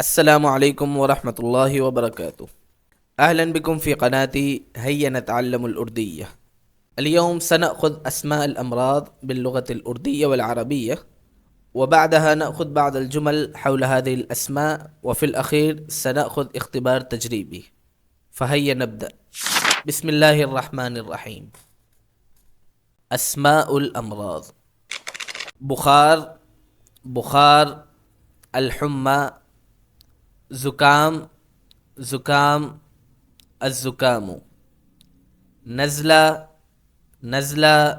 السلام عليكم ورحمة الله وبركاته. أهلا بكم في قناتي هيا نتعلم الأردية. اليوم سنأخذ أسماء الأمراض باللغة الأردية والعربية، وبعدها نأخذ بعض الجمل حول هذه الأسماء، وفي الأخير سنأخذ اختبار تجريبي. فهيا نبدأ. بسم الله الرحمن الرحيم. أسماء الأمراض: بخار، بخار، الحمى، زكام، زكام، الزكام، نزلة، نزلة،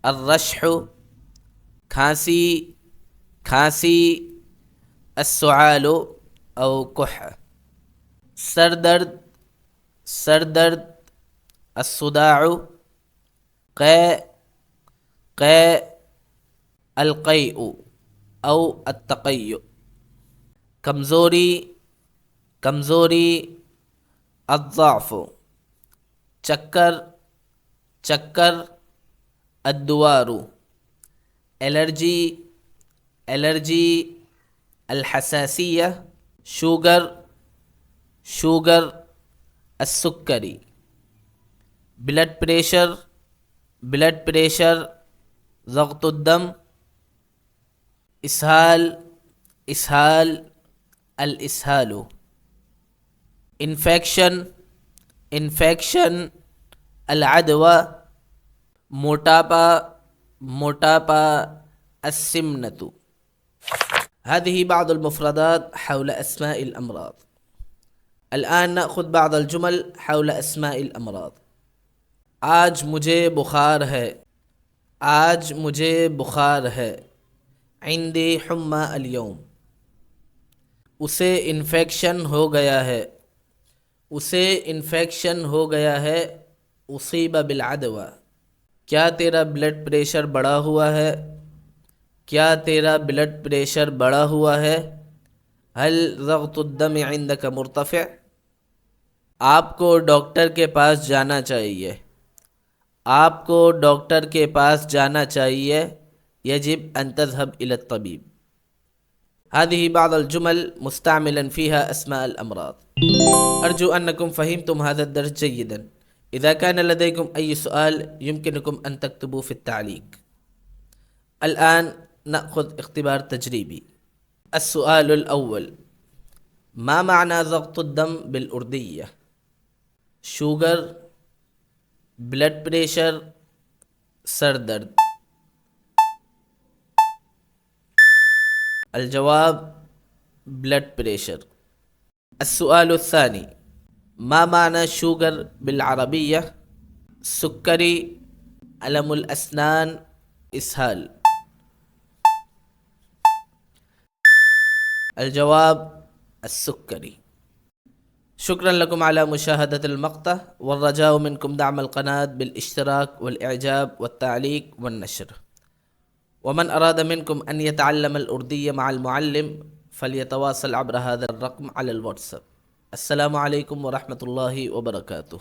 الرشح، کھانسی، کھانسی، السعال أو كحة، سر درد، سر درد، الصداع، قيء، قيء، القيء أو التقيؤ، کمزوری، کمزوری، الضعف، چکر، چکر، الدوار، الرجی، الرجی، الحساسیة، شوگر، شوگر، السکری، بلڈ پریشر، بلڈ پریشر، ضغط الدم، اسهال، اسهال، الاسهال، انفیکشن، انفیکشن، العدوى، موٹاپا، موٹاپا، السمنة. هذه بعض المفردات حول أسماء الأمراض. الآن نأخذ بعض الجمل حول أسماء الأمراض. آج مجھے بخار ہے، آج مجھے بخار ہے. عندي حمى اليوم. اسے انفیکشن ہو گیا ہے، اسے انفیکشن ہو گیا ہے. اصیب بالعدوى. کیا تیرا بلڈ پریشر بڑھا ہوا ہے؟ کیا تیرا بلڈ پریشر بڑھا ہوا ہے؟ هل ضغط الدم عندك مرتفع؟ آپ کو ڈاکٹر کے پاس جانا چاہیے، آپ کو ڈاکٹر کے پاس جانا چاہیے. يجب أن تذهب إلى الطبيب. هذه بعض الجمل مستعملا فيها أسماء الأمراض. أرجو أنكم فهمتم هذا الدرس جيدا. إذا كان لديكم أي سؤال يمكنكم أن تكتبوا في التعليق. الآن نأخذ اختبار تجريبي. السؤال الأول: ما معنى ضغط الدم بالأردية؟ شوگر، بلڈ پریشر، سر درد. الجواب: بلڈ پریشر. السؤال الثاني: ما معنى شوگر بالعربية؟ سكري، ألم الأسنان، إسهال. الجواب: السكري. شكرا لكم على مشاهدة المقطع، والرجاء منكم دعم القناة بالاشتراك والإعجاب والتعليق والنشر. ومن أراد منكم أن يتعلم الأردية مع المعلم فليتواصل عبر هذا الرقم على الواتساب. السلام عليكم ورحمة الله وبركاته.